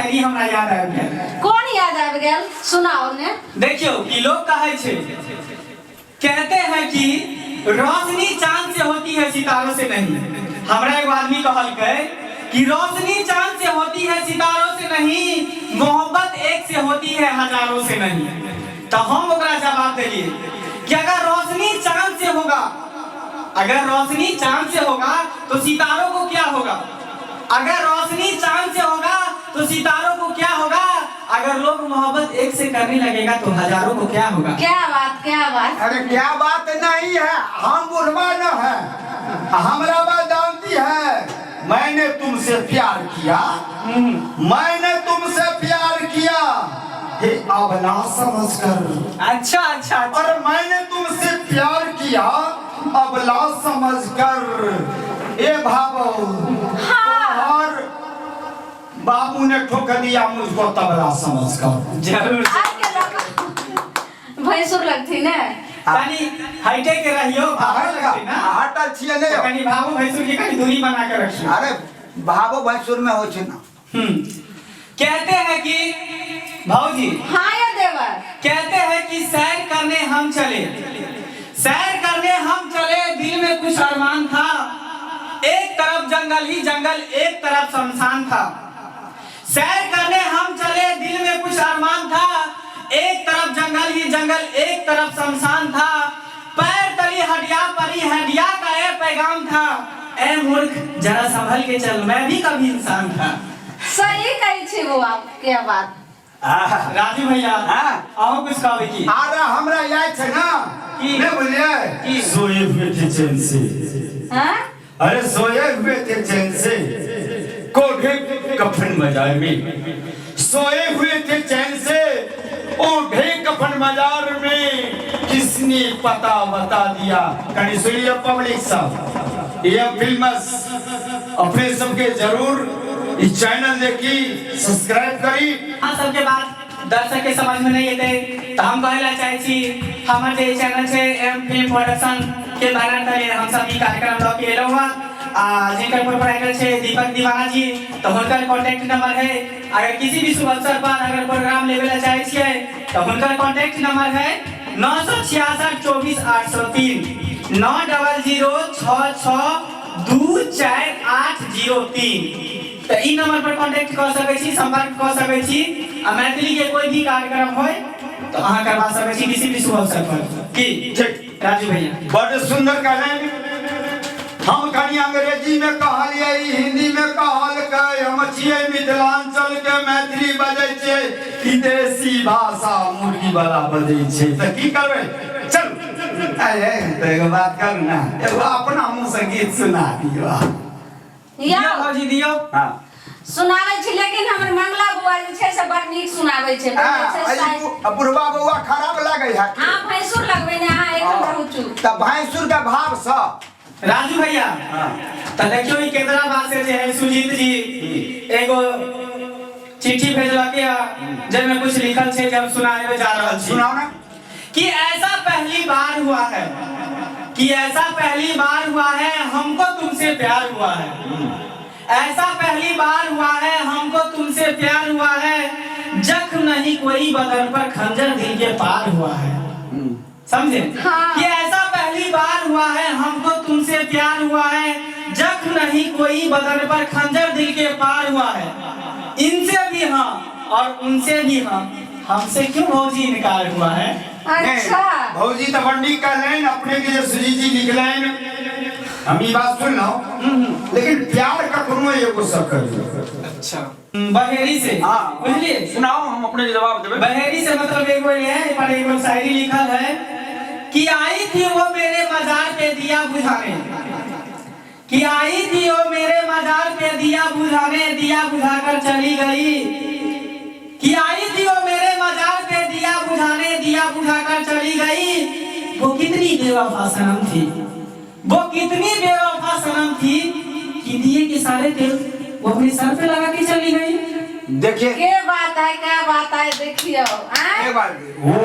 शायरी हमरा याद आबि गेल। कौन याद आबि गेल? सुनाओ ने। देखियो कि लोग कहे छे, कहते हैं कि रोशनी चांद से होती है सितारों से नहीं। हमरा एगो आदमी कहलकै कि रोशनी चांद से होती है सितारों से नहीं, मोहब्बत एक से होती है हजारों से नहीं। तो हम ओकरा जवाब देलिए कि अगर रोशनी चांद से होगा, अगर रोशनी चांद से होगा तो सितारों को क्या होगा? अगर रोशनी चांद से होगा तो सितारों को क्या होगा? अगर लोग मोहब्बत एक से करने लगेगा तो हजारों को क्या होगा? क्या बात, क्या बात। अरे क्या बात नहीं है, हम बुढ़वा न है, हमरा बात जानती है। मैंने तुमसे प्यार किया, मैंने तुमसे प्यार किया, हे अबला समझकर। अच्छा अच्छा, और मैंने तुमसे प्यार किया अबला समझकर। ए भावो, हाँ। और बाबू ने ठोक दिया मुझको तबला समझकर। जरूर भैंसुर लगती ने। कनी हटे के रहियो, भाव लगती ना। हटल छिए ने, कनी भावो भैंसुर की कनी दूरी बना के रखियो। अरे भावो भैंसुर में हो छे ना। कहते हैं कि भाऊजी, हाँ या देवर, कहते हैं कि सैर करने हम चले, सैर करने हम चले, दिल में कुछ अरमान था। एक तरफ जंगल ही जंगल, एक तरफ शमशान था। सैर करने हम चले, दिल में कुछ अरमान था। एक तरफ जंगल ही जंगल, एक तरफ शमशान था। पैर तली हड्डियां परी, हड्डियां का ये पैगाम था। ए मूर्ख, जरा संभल के चल, मैं भी कभी इंसान था। सही कही छे वो आप, क्या बात। राजू भैया, आओ कुछ कहबे की। अरे हमरा याद छे ना की? ने बोलिए की? सोए हुए थे चैन से। हाँ? अरे सोए हुए थे चैन से, कोढ़े कफन बाजार में। सोए हुए थे चैन से, ओढ़े कफन बाजार में। किसने पता बता दिया? कहीं सुनिए पब्लिक सब, ये फिल्मस अपने सबके जरूर इस चैनल देखी, सब्सक्राइब करी। हाँ, सबके बात दर्शक के समझ में नहीं आते तो हम कहला चाहे छी, हमारे चैनल से एम फिल्म प्रोडक्शन के बैनर तले हम सभी कार्यक्रम लॉक के हुआ जिनका प्रोपराइटर छे दीपक दीवाना जी। तो उनका कांटेक्ट नंबर है, अगर किसी भी शुभ अवसर पर अगर प्रोग्राम लेवेला चाहे छिए तो उनका कांटेक्ट नंबर है 966 24 803 9006624 तो ई नंबर पर कांटेक्ट कर सकै छी, संपर्क कर सकै छी। आ मैथिली के कोई भी कार्यक्रम होय तो अहाँ करवा सकै छी किसी भी शुभ अवसर पर। की ठीक राजू भैया, बड़े सुंदर कहले। हम कहीं अंग्रेजी में कहलिए, हिंदी में कहल के, हम छिए मिथिलांचल के, मैथिली बजै छे, ई देसी भाषा मुर्गी वाला बजै छे। त की करबे? चल अरे तो एगो बात कर ना, एगो अपना मुंह से गीत सुना दियो। दियो भौजी दियो। हां सुनाबै छी, लेकिन हमर मंगला बुआ जे छै से बड़ नीक सुनाबै छै। बुढ़वा बउआ खराब लागे है। हां, भैंसुर लगबै ने, हां एकदम बहुत चुप। त भैंसुर के भाव स राजू भैया, तो देखियो ई केंद्राबाद से जे है सुजीत जी एगो चिट्ठी भेजलके जेमे कुछ लिखल छे, जब सुनाए जा रहल छी। सुनाओ ना। कि ऐसा पहली बार हुआ है, कि ऐसा पहली बार हुआ है, हमको तुमसे प्यार हुआ है। ऐसा पहली बार हुआ है, हमको तुमसे प्यार हुआ है। जख्म नहीं कोई बदन पर, खंजर दिल के पार हुआ है। समझे? हाँ। कि ऐसा पहली बार हुआ है, हमको तुमसे प्यार हुआ है। जख्म नहीं कोई बदन पर, खंजर दिल के पार हुआ है। इनसे भी हाँ और उनसे भी हाँ, हमसे क्यों भौजी इनकार हुआ है? अच्छा, भौजी तो बंडी का लाइन अपने के सुजीत जी निकलाइन, हम ये बात सुन लो। लेकिन प्यार का कोनो एगो सकर। अच्छा, बहेरी से। हाँ बुझलिए? सुनाओ, हम अपने जवाब देबे। बहेरी से मतलब एगो है, पर एगो शायरी लिखल है कि आई थी वो मेरे मजार पे दिया बुझाने, कि आई थी वो मेरे मजार पे दिया बुझाने, दिया बुझाकर चली गई। कि आई थी वो मेरे मजार पे दिया बुझाने, दिया बुझाकर चली गई। वो कितनी बेवफा सनम थी, वो कितनी बेवफा सनम थी कि दिए के सारे तेल वो अपने सर पे लगा के चली गई। देखिए क्या बात है, क्या बात है, देखियो। एक बार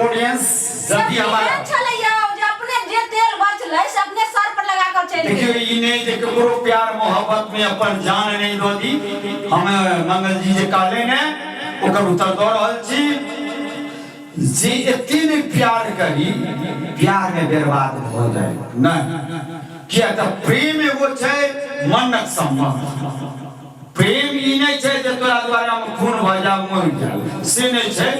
ऑडियंस जब भी हमारा चलियो, जो अपने जे तेल बचले से अपने सर पर लगा कर चली गई। देखियो, इने जे ककरो प्यार मोहब्बत में अपन जान नहीं दो दी। हम मंगल जी जे कहले ने ओकर उत्तर दऽ रहल छी जे एते ने प्यार करी प्यार में बर्बाद भऽ जाए नहीं। किया तऽ प्रेम एगो छै मनक संबंध। प्रेम ई नहीं छै जे तोरा द्वारा में खून भऽ जा मरि जा, से नहीं छै।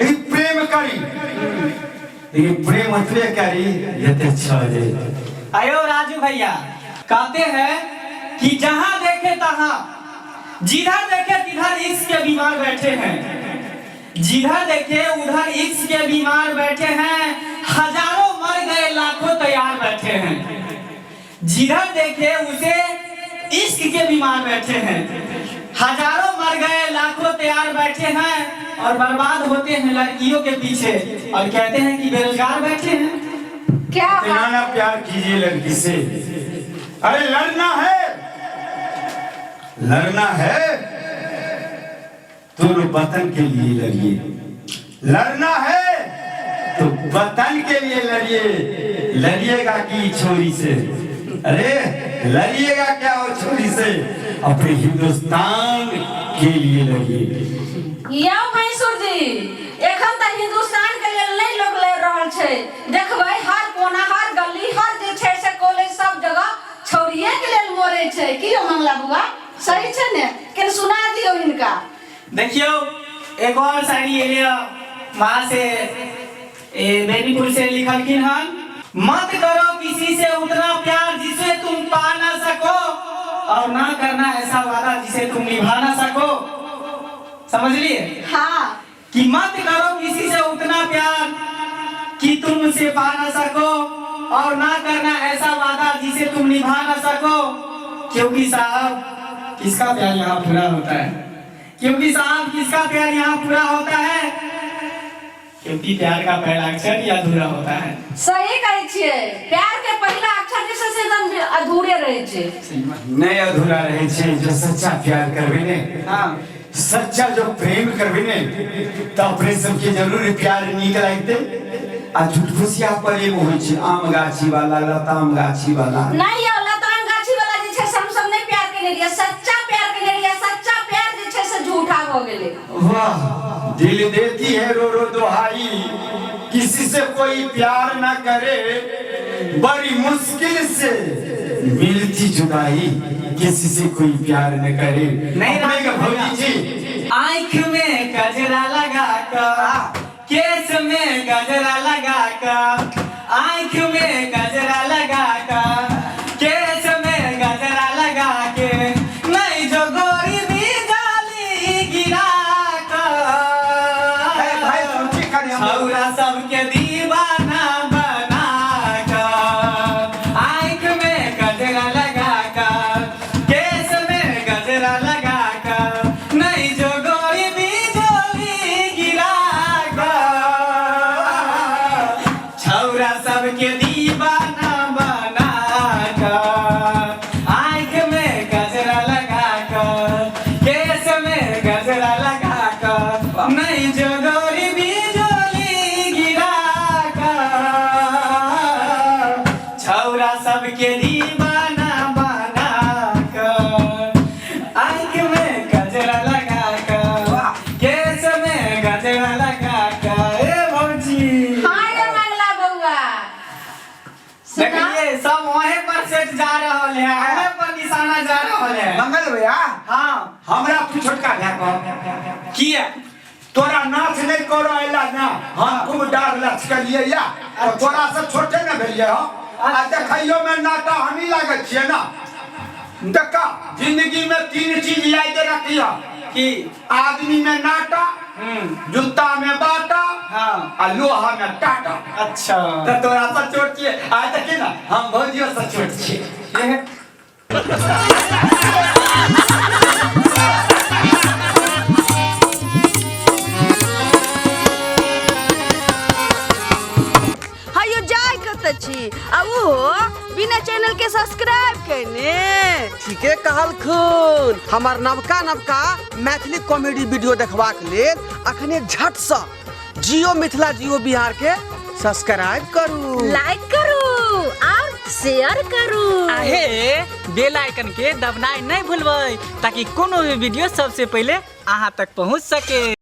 ई प्रेम करी, ये प्रेम उतरे करी जते छे। आयो राजू भैया कहते हैं कि जहां देखे तहां, जिधर देखे तिधर इश्क के बीमार बैठे हैं, जिधर देखे उधर इश्क के बीमार बैठे हैं, हजारों मर गए लाखों तैयार बैठे हैं। जिधर देखे उसे इश्क के बीमार बैठे हैं, हजारों मर गए लाखों तैयार बैठे हैं और बर्बाद होते हैं लड़कियों के पीछे और कहते हैं कि बेरोजगार बैठे हैं। क्या ना प्यार कीजिए लड़की से। अरे लड़ना है, लड़ना है तो वतन के लिए लड़िए, लड़ना है तो वतन के लिए लड़िए। लड़िएगा कि छोरी से? अरे लड़िएगा क्या और छोरी से? अपने हिंदुस्तान के लिए लड़िए। या मैसूर जी एखन त हिंदुस्तान के लेल नहीं लोग लड़ रहल छै। देखबै हर कोना हर गली हर जे छै से कॉलेज सब जगह छौरिये के लेल मोरे छै। की हो मंगला बुआ सही छै ने? के सुना दियो इनका। देखियो एक और शायरी एलिया वहां से बेनीपुर से लिखलखिन हन, मत करो किसी से उतना प्यार जिसे तुम पा ना सको और ना करना ऐसा वादा जिसे तुम निभा ना सको। समझ लिए? हाँ कि मत करो किसी से उतना प्यार कि तुम उसे पा ना सको और ना करना ऐसा वादा जिसे तुम निभा ना सको। क्योंकि साहब किसका प्यार यहाँ पूरा होता है? क्योंकि साहब किसका प्यार यहाँ पूरा होता है? क्योंकि प्यार का पहला अक्षर ही अधूरा होता है। सही कहै छियै, प्यार के पहला अक्षर जे से एकदम अधूरे रहे छै। नहीं अधूरा रहे छे। जो सच्चा प्यार करबे ने, हाँ सच्चा जो प्रेम करबे ने तो अपने सबके जरूर प्यार नीक लागते। आ झूठफुसिया पर एगो होइ छै आम गाछी वाला लताम गाछी वाला। नहीं यो लताम गाछी वाला जे छै हम सब नहीं प्यार केने रहिए, सच्चा प्यार केने रहिए। सच्चा प्यार जे छै से झूठा भ गेले। वाह दिल देती है रो रो दुहाई, किसी से कोई प्यार ना करे, बड़ी मुश्किल से मिलती जुदाई, किसी से कोई प्यार न करे। नहीं अपने भौजी जी आँख में गजरा लगा कर, केस में गजरा लगा कर, आँख में गजरा लगा कर, केस में गजरा लगा के, नहीं जो गोरी भी जाली गिरा कर, छौरा सबके दीवाना बना कर, आँख में गजरा लगा कर, केस में गजरा लगा कर, नहीं जो गोरी भी जाली गिरा कर, छौरा सबके दीवाना बना कर, आँख में गजरा लगा कर, केस में गजरा लगा कर, नहीं जो गोरी भी जाली गिरा कर, छौरा सबके दीवाना बना कर, आँख में गजरा लगा कर, केस में गजरा लगा कर। ए भौजी हाँ ये मंगला बउआ सुना। देखिए सब वहीं पर सेट जा रहल है, हमें पर निशाना जा रहल है। मंगल भैया हाँ हमरा तू छोटका भैया कह किया तोरा नाच नहीं करो एला ना, हम खूब डार लचकलिए या और तोरा से छोटे न भेलिए हो। आ देखियो में नाटा हमी लागत छिए ना। देखा जिंदगी में तीन चीज याद रखिया कि आदमी में नाटा, जूता में बाटा, हाँ आ लोहा में टाटा। अच्छा तो तोरा से छोट छिए। आ देखी ना हम भौजियो से छोट छिए। हायो जाय कत छी आ वो बिना चैनल के सब्सक्राइब करने। ठीके कहलखुन। हमार नवका नवका मैथिली कॉमेडी वीडियो देखबाक लेल अखने झट सँ जियो मिथिला जियो बिहार के सब्सक्राइब करू, लाइक करू और शेयर करू। आहे बेल आइकन के दबनाई नहीं भूलबै ताकि कोनो भी वीडियो सबसे पहले अहाँ तक पहुंच सके।